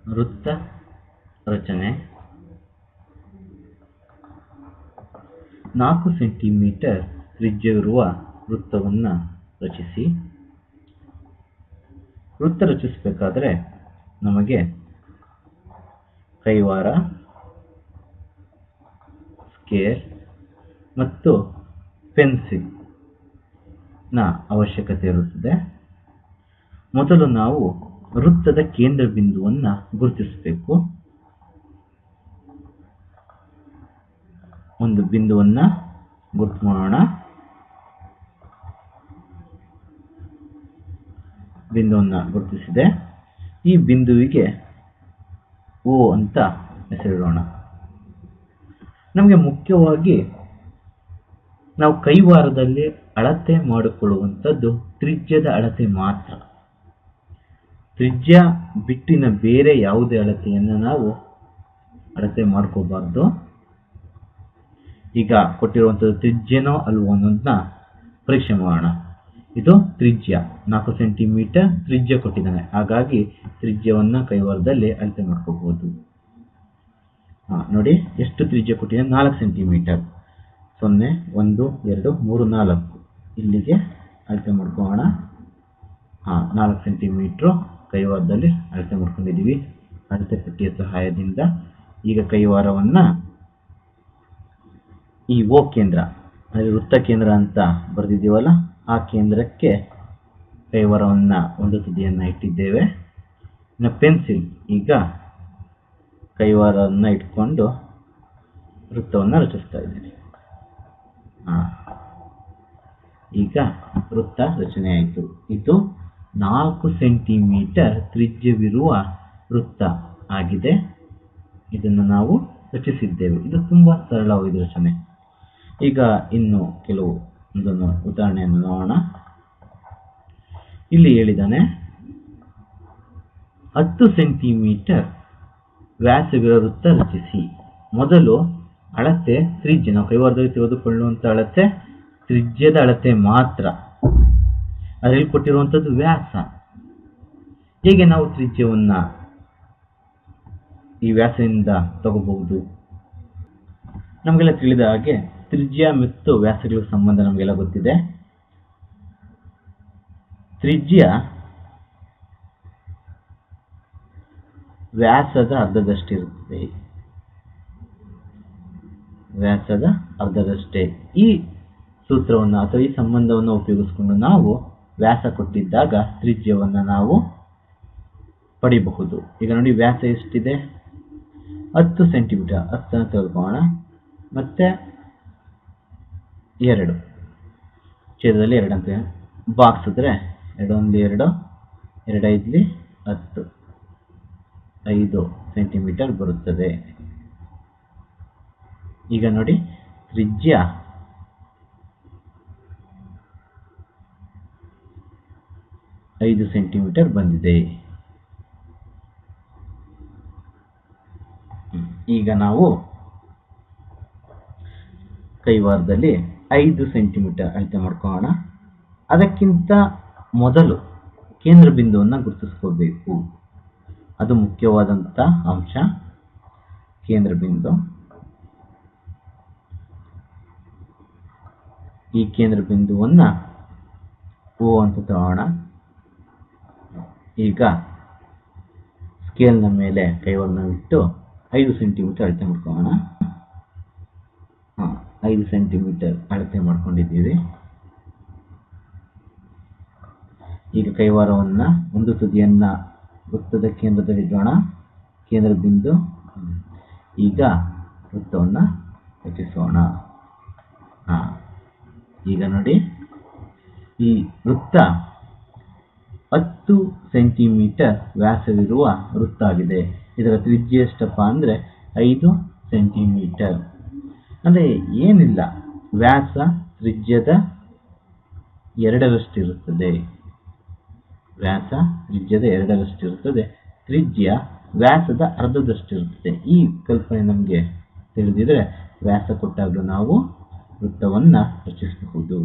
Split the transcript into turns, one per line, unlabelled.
ವೃತ್ತ ರಚನೆ 4 ಸೆಂಟಿಮೀಟರ್ ತ್ರಿಜ್ಯವಿರುವ ವೃತ್ತವನ್ನು ರಚಿಸಿ. ವೃತ್ತ ರಚಿಸಬೇಕಾದ್ರೆ ನಮಗೆ ಕೈವಾರ, ಸ್ಕೇಲ್ ಮತ್ತು ಪೆನ್ಸಿಲ್ ನ ಅವಶ್ಯಕತೆ ಇರುತ್ತದೆ. ಮೊದಲು ನಾವು ವೃತ್ತದ ಕೇಂದ್ರ ಬಿಂದುವನ್ನು ಗುರುತಿಸಬೇಕು. ಒಂದು ಬಿಂದುವನ್ನು ಗುರುತು ಮಾಡೋಣ. ಬಿಂದುವನ್ನು ಗುರುತಿಸಿದೆ. ಈ ಬಿಂದುವಿಗೆ O ಅಂತ ಹೆಸರಿಡೋಣ. ನಮಗೆ ಮುಖ್ಯವಾಗಿ ನಾವು ಕೈವಾರದಲ್ಲಿ ಅಳತೆ ಮಾಡಿಕೊಳ್ಳುವಂಥದ್ದು ತ್ರಿಜ್ಯದ ಅಳತೆ ಮಾತ್ರ. ತ್ರಿಜ್ಯ ಬಿಟ್ಟಿನ ಬೇರೆ ಯಾವುದೇ ಅಳತೆಯನ್ನು ನಾವು ಅಳತೆ ಮಾಡ್ಕೋಬಾರ್ದು. ಈಗ ಕೊಟ್ಟಿರುವಂಥದ್ದು ತ್ರಿಜ್ಯನೋ ಅಲ್ವೋ ಅನ್ನೋದನ್ನ ಪರೀಕ್ಷೆ ಮಾಡೋಣ. ಇದು ತ್ರಿಜ್ಯ 4 ಸೆಂಟಿಮೀಟರ್ ತ್ರಿಜ್ಯ ಕೊಟ್ಟಿದ್ದಾನೆ. ಹಾಗಾಗಿ ತ್ರಿಜ್ಯವನ್ನು ಕೈವಾರದಲ್ಲಿ ಅಳತೆ ಮಾಡ್ಕೋಬಹುದು. ನೋಡಿ ಎಷ್ಟು ತ್ರಿಜ್ಯ ಕೊಟ್ಟಿದೆ, 4 ಸೆಂಟಿಮೀಟರ್. 0 1 2 3 4 ಇಲ್ಲಿಗೆ ಅಳತೆ ಮಾಡ್ಕೋಣ. 4 ಸೆಂಟಿಮೀಟ್ರು ಕೈವಾರದಲ್ಲಿ ಅಳತೆ ಮಾಡ್ಕೊಂಡಿದ್ದೀವಿ ಅಳತೆ ಪಟ್ಟಿಯ ಸಹಾಯದಿಂದ. ಈಗ ಕೈವಾರವನ್ನು ಈ O ಕೇಂದ್ರ, ಅಲ್ಲಿ ವೃತ್ತ ಕೇಂದ್ರ ಅಂತ ಬರೆದಿದ್ದೀವಲ್ಲ, ಆ ಕೇಂದ್ರಕ್ಕೆ ಕೈವಾರವನ್ನು ಒಂದು ತುದಿಯನ್ನು ಇಟ್ಟಿದ್ದೇವೆ. ಇನ್ನು ಪೆನ್ಸಿಲ್, ಈಗ ಕೈವಾರವನ್ನು ಇಟ್ಕೊಂಡು ವೃತ್ತವನ್ನು ರಚಿಸ್ತಾ ಇದ್ದೀನಿ. ಈಗ ವೃತ್ತ ರಚನೆ ಆಯಿತು. ಇದು 4 ಸೆಂಟಿಮೀಟರ್ ತ್ರಿಜ್ಯವಿರುವ ವೃತ್ತ ಆಗಿದೆ. ಇದನ್ನು ನಾವು ರಚಿಸಿದ್ದೇವೆ. ಇದು ತುಂಬಾ ಸರಳವಾದ ರಚನೆ. ಈಗ ಇನ್ನು ಕೆಲವು ಒಂದೊಂದು ಉದಾಹರಣೆಯನ್ನು ನೋಡೋಣ. ಇಲ್ಲಿ ಹೇಳಿದ್ದಾನೆ 10 ಸೆಂಟಿಮೀಟರ್ ವ್ಯಾಸವಿರುವ ವೃತ್ತ ರಚಿಸಿ. ಮೊದಲು ಅಳತೆ ತ್ರಿಜ್ಯ, ನಾವು ಕೈವಾರದಲ್ಲಿ ತೆಗೆದುಕೊಳ್ಳುವಂಥ ಅಳತೆ ತ್ರಿಜ್ಯದ ಅಳತೆ ಮಾತ್ರ. ಅದರಲ್ಲಿ ಕೊಟ್ಟಿರುವಂಥದ್ದು ವ್ಯಾಸ. ಹೇಗೆ ನಾವು ತ್ರಿಜ್ಯವನ್ನು ಈ ವ್ಯಾಸದಿಂದ ತಗೋಬಹುದು? ನಮಗೆಲ್ಲ ತಿಳಿದ ಹಾಗೆ ತ್ರಿಜ್ಯ ಮತ್ತು ವ್ಯಾಸಗಳ ಸಂಬಂಧ ನಮಗೆಲ್ಲ ಗೊತ್ತಿದೆ. ತ್ರಿಜ್ಯ ವ್ಯಾಸದ ಅರ್ಧದಷ್ಟಿರುತ್ತದೆ. ವ್ಯಾಸದ ಅರ್ಧದಷ್ಟೇ. ಈ ಸೂತ್ರವನ್ನು ಅಥವಾ ಈ ಸಂಬಂಧವನ್ನು ಉಪಯೋಗಿಸಿಕೊಂಡು ನಾವು ವ್ಯಾಸ ಕೊಟ್ಟಿದ್ದಾಗ ತ್ರಿಜ್ಯವನ್ನು ನಾವು ಪಡಿಬಹುದು. ಈಗ ನೋಡಿ, ವ್ಯಾಸ ಎಷ್ಟಿದೆ? 10 ಸೆಂಟಿಮೀಟರ್. 10 ತೆಗೆದುಕೊಳ್ಳೋಣ. ಮತ್ತೆ 2 ಛೇದದಲ್ಲಿ 2 ಅಂತ ಬಾಗಿಸಿದ್ರೆ 2 1 2 2 5 10 5 ಸೆಂಟಿಮೀಟರ್ ಬರುತ್ತದೆ. ಈಗ ನೋಡಿ, ತ್ರಿಜ್ಯ 5 ಸೆಂಟಿಮೀಟರ್ ಬಂದಿದೆ. ಈಗ ನಾವು ಕೈವಾರದಲ್ಲಿ 5 ಸೆಂಟಿಮೀಟರ್ ಅಳತೆ ಮಾಡ್ಕೊಳ್ಳೋಣ. ಅದಕ್ಕಿಂತ ಮೊದಲು ಕೇಂದ್ರ ಬಿಂದುವನ್ನು ಗುರುತಿಸ್ಕೋಬೇಕು. ಅದು ಮುಖ್ಯವಾದಂಥ ಅಂಶ, ಕೇಂದ್ರ ಬಿಂದು. ಈ ಕೇಂದ್ರ ಬಿಂದುವನ್ನು O ಅಂತ ತಗೋಣ. ಈಗ ಸ್ಕೇಲ್ನ ಮೇಲೆ ಕೈವಾರನ ಇಟ್ಟು 5 ಸೆಂಟಿಮೀಟರ್ ಅಳತೆ ಮಾಡ್ಕೊಳ್ಳೋಣ. 5 ಸೆಂಟಿಮೀಟರ್ ಅಳತೆ ಮಾಡ್ಕೊಂಡಿದ್ದೀವಿ. ಈಗ ಕೈವಾರವನ್ನು ಒಂದು ತುದಿಯನ್ನು ವೃತ್ತದ ಕೇಂದ್ರದಲ್ಲಿ ಇಡೋಣ. ಕೇಂದ್ರ ಬಿಂದು. ಈಗ ವೃತ್ತವನ್ನು ರಚಿಸೋಣ. ಈಗ ನೋಡಿ, ಈ ವೃತ್ತ 10 ಸೆಂಟಿಮೀಟರ್ ವ್ಯಾಸವಿರುವ ವೃತ್ತ ಆಗಿದೆ. ಇದರ ತ್ರಿಜ್ಯ ಎಷ್ಟಪ್ಪ ಅಂದರೆ 5 ಸೆಂಟಿಮೀಟರ್. ಅಂದರೆ ಏನಿಲ್ಲ, ವ್ಯಾಸ ತ್ರಿಜ್ಯದ 2ರಷ್ಟಿರುತ್ತದೆ. ವ್ಯಾಸ ತ್ರಿಜ್ಯದ 2ರಷ್ಟಿರುತ್ತದೆ. ತ್ರಿಜ್ಯ ವ್ಯಾಸದ ಅರ್ಧದಷ್ಟಿರುತ್ತದೆ. ಈ ಕಲ್ಪನೆ ನಮಗೆ ತಿಳಿದಿದ್ರೆ ವ್ಯಾಸ ಕೊಟ್ಟಾಗಲೂ ನಾವು ವೃತ್ತವನ್ನು ರಚಿಸಬಹುದು.